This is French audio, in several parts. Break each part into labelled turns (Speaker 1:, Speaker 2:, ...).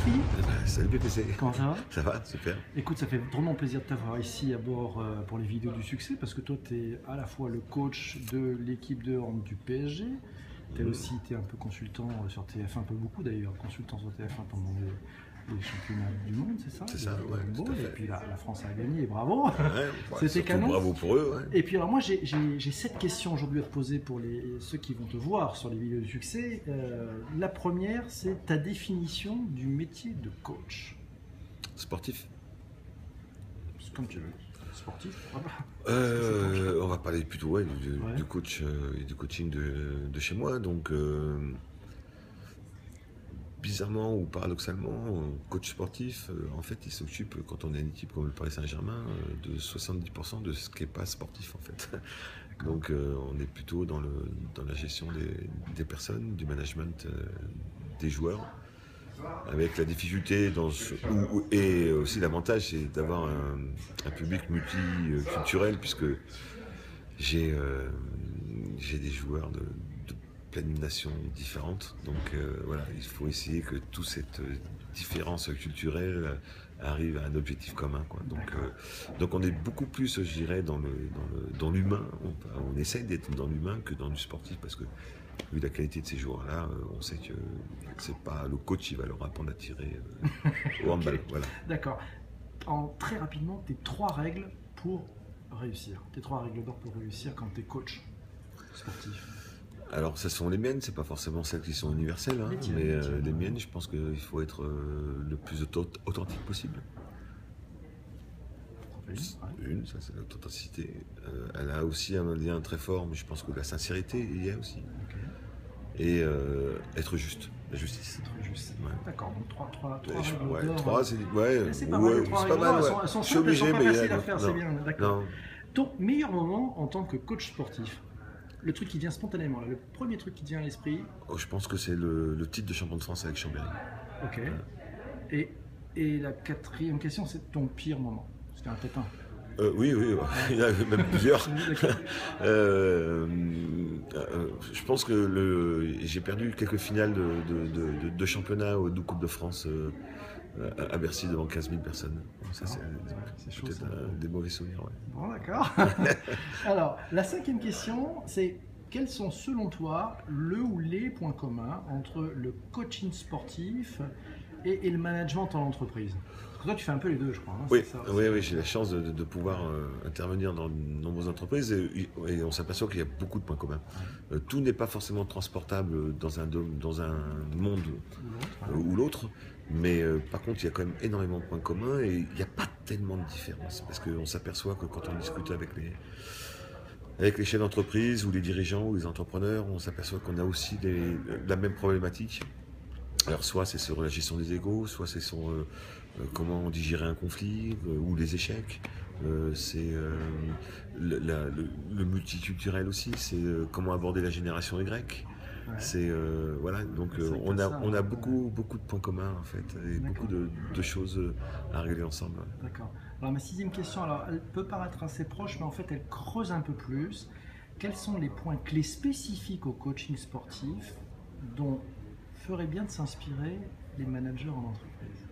Speaker 1: Philippe.
Speaker 2: Salut PPC.
Speaker 1: Comment ça va?
Speaker 2: Ça va, super.
Speaker 1: Écoute, ça fait vraiment plaisir de t'avoir ici à bord pour les vidéos du succès parce que toi, tu es à la fois le coach de l'équipe de hand du PSG. Tu as aussi été un peu consultant sur TF1, un peu beaucoup d'ailleurs, consultant sur TF1 pendant les championnats du monde, c'est ça?
Speaker 2: C'est ça, ouais, tout à fait.
Speaker 1: Et puis la France a gagné, et bravo.
Speaker 2: Ouais,
Speaker 1: C'était canon.
Speaker 2: Bravo pour eux. Ouais.
Speaker 1: Et puis alors moi, j'ai 7 questions aujourd'hui à te poser pour ceux qui vont te voir sur les vidéos du succès. La première, c'est ta définition du métier de coach.
Speaker 2: Sportif.
Speaker 1: Comme tu veux. Sportif.
Speaker 2: On va parler plutôt du coach et du coaching de chez moi. Donc, bizarrement ou paradoxalement, coach sportif, en fait, il s'occupe, quand on a une équipe comme le Paris Saint-Germain, de 70% de ce qui n'est pas sportif, en fait. Donc, on est plutôt dans la gestion des personnes, du management des joueurs. Avec la difficulté et aussi l'avantage, c'est d'avoir un public multiculturel, puisque j'ai des joueurs de plein de nations différentes. Donc voilà, il faut essayer que toute cette différence culturelle arrive à un objectif commun, quoi. Donc on est beaucoup plus, je dirais, dans l'humain. On essaye d'être dans l'humain que dans du sportif, parce que vu la qualité de ces joueurs-là, on sait que c'est pas le coach qui va leur apprendre à tirer au handball.
Speaker 1: Okay. Voilà. D'accord. Très rapidement, tes 3 règles pour réussir. Tes 3 règles d'or pour réussir quand tu es coach sportif.
Speaker 2: Alors, ce sont les miennes, c'est pas forcément celles qui sont universelles, hein, mais les miennes, je pense qu'il faut être le plus authentique possible. Une, ça c'est l'authenticité. Elle a aussi un lien très fort, mais je pense que la sincérité y est aussi. Okay. Et être juste, la justice.
Speaker 1: Être juste. Ouais. D'accord, donc 3
Speaker 2: c'est
Speaker 1: pas mal.
Speaker 2: C'est pas mal.
Speaker 1: Elles sont
Speaker 2: je suis obligé,
Speaker 1: mais
Speaker 2: faciles
Speaker 1: à faire, c'est bien. D'accord. Ton meilleur moment en tant que coach sportif, le truc qui vient spontanément, le premier truc qui te vient à l'esprit?
Speaker 2: Je pense que c'est le titre de champion de France avec Chambéry.
Speaker 1: Ok. Et la 4e question, c'est ton pire moment. C'était un peut-être un.
Speaker 2: Oui, il y en a même plusieurs. Je pense que j'ai perdu quelques finales de championnat ou de Coupe de France à Bercy devant 15 000 personnes. Ça, c'est peut-être des mauvais souvenirs. Ouais.
Speaker 1: Bon, d'accord. Alors, la 5e question, c'est quels sont selon toi le ou les points communs entre le coaching sportif et le management en entreprise? Toi, tu fais un peu les deux, je crois. Hein,
Speaker 2: oui, j'ai la chance de pouvoir intervenir dans de nombreuses entreprises et on s'aperçoit qu'il y a beaucoup de points communs. Tout n'est pas forcément transportable dans un monde ou l'autre, mais par contre, il y a quand même énormément de points communs et il n'y a pas tellement de différence, parce qu'on s'aperçoit que quand on discute avec les chefs d'entreprise ou les dirigeants ou les entrepreneurs, on s'aperçoit qu'on a aussi la même problématique. Alors soit c'est sur la gestion des égos, soit c'est sur comment digérer un conflit ou les échecs. C'est le multiculturel aussi, c'est comment aborder la génération Y. Ouais. C'est voilà, donc on a beaucoup de points communs en fait, et beaucoup de choses à régler ensemble.
Speaker 1: D'accord. Alors ma 6e question, alors elle peut paraître assez proche, mais en fait elle creuse un peu plus. Quels sont les points clés spécifiques au coaching sportif dont ferait bien de s'inspirer les managers en entreprise?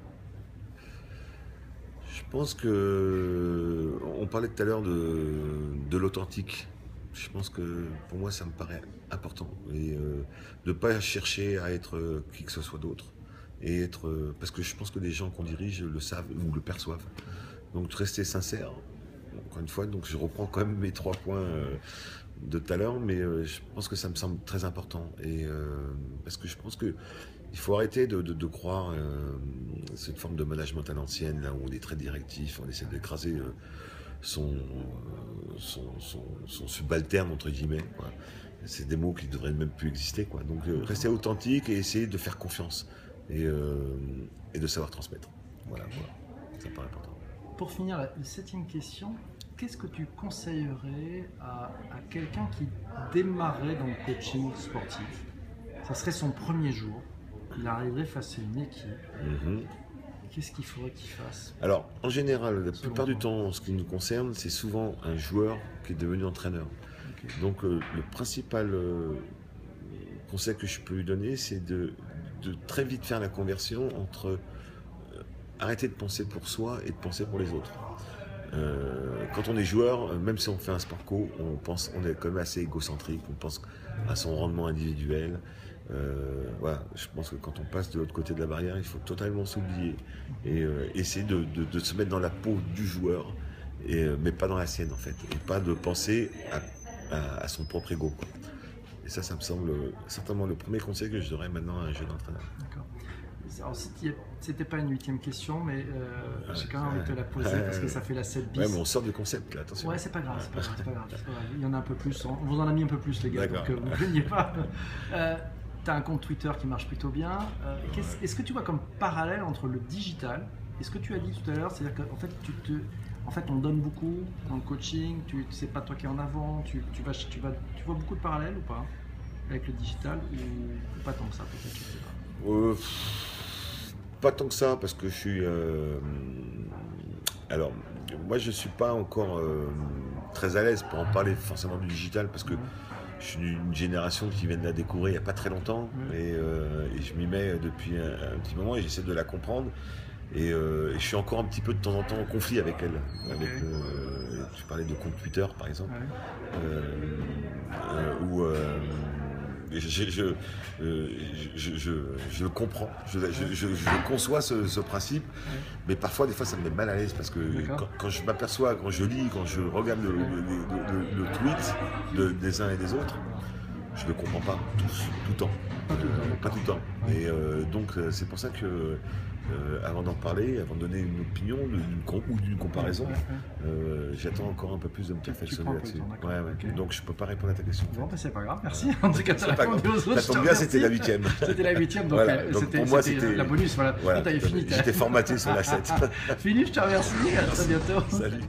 Speaker 2: Je pense que on parlait tout à l'heure de l'authentique. Je pense que pour moi ça me paraît important et de ne pas chercher à être qui que ce soit d'autre et être parce que je pense que les gens qu'on dirige le savent ou le perçoivent. Donc de rester sincère. Encore une fois, donc je reprends quand même mes 3 points de tout à l'heure, mais je pense que ça me semble très important et parce que je pense que il faut arrêter de croire cette forme de management à l'ancienne, là où on est très directif, on essaie d'écraser son subalterne, entre guillemets, quoi. C'est des mots qui ne devraient même plus exister, quoi. Donc rester authentique et essayer de faire confiance et de savoir transmettre. Voilà. Ça me paraît important.
Speaker 1: Pour finir, la 7e question, qu'est-ce que tu conseillerais à quelqu'un qui démarrait dans le coaching sportif? Ça serait son premier jour. Il arriverait face à une équipe. Qu'est-ce qu'il faudrait qu'il fasse?
Speaker 2: Alors, en général, la plupart du temps, en ce qui nous concerne, c'est souvent un joueur qui est devenu entraîneur. Okay. Donc, le principal conseil que je peux lui donner, c'est de très vite faire la conversion entre arrêter de penser pour soi et de penser pour les autres. Quand on est joueur, même si on fait un sport co, on est quand même assez égocentrique, on pense à son rendement individuel. Voilà, je pense que quand on passe de l'autre côté de la barrière, il faut totalement s'oublier et essayer de se mettre dans la peau du joueur, mais pas dans la sienne en fait, et pas de penser à son propre ego, quoi. Et ça me semble certainement le premier conseil que je donnerais maintenant à un jeune entraîneur.
Speaker 1: D'accord. Alors, c'était pas une 8e question, mais j'ai quand même envie de te la poser parce que ça fait la 7 bis.
Speaker 2: Ouais, mais on sort du concept là, attention.
Speaker 1: Ouais, c'est pas grave, c'est pas grave. Il y en a un peu plus, on vous en a mis un peu plus les gars, donc vous ne plaignez pas. Tu as un compte Twitter qui marche plutôt bien. Est-ce que tu vois comme parallèle entre le digital et ce que tu as dit tout à l'heure, c'est-à-dire qu'en fait, on donne beaucoup dans le coaching, c'est pas toi qui es en avant, tu vois beaucoup de parallèles ou pas avec le digital ou pas tant que ça peut-être, je sais pas.
Speaker 2: Pas tant que ça, parce que je suis... Alors, moi je suis pas encore très à l'aise pour en parler forcément du digital, parce que je suis d'une génération qui vient de la découvrir il n'y a pas très longtemps, et je m'y mets depuis un petit moment et j'essaie de la comprendre. Et je suis encore un petit peu de temps en temps en conflit avec elle. Tu parlais de compte Twitter par exemple, où je comprends, je conçois ce principe, mais parfois des fois ça me met mal à l'aise parce que quand je m'aperçois, quand je lis, quand je regarde le tweet des uns et des autres, je ne comprends pas tout le temps. Pas tout le temps. Et donc c'est pour ça que avant d'en parler, avant de donner une opinion ou d'une comparaison, j'attends encore un peu plus de me perfectionner là-dessus. Donc je ne peux pas répondre à ta question.
Speaker 1: Bon, c'est pas grave, merci. En tout cas, tu as répondu aux autres.
Speaker 2: Ça tombe bien, c'était la 8e.
Speaker 1: C'était la 8e, donc,
Speaker 2: voilà. Donc pour moi c'était
Speaker 1: la bonus. Voilà.
Speaker 2: J'étais formaté sur la 7.
Speaker 1: Philippe, je te remercie. À très bientôt.
Speaker 2: Salut.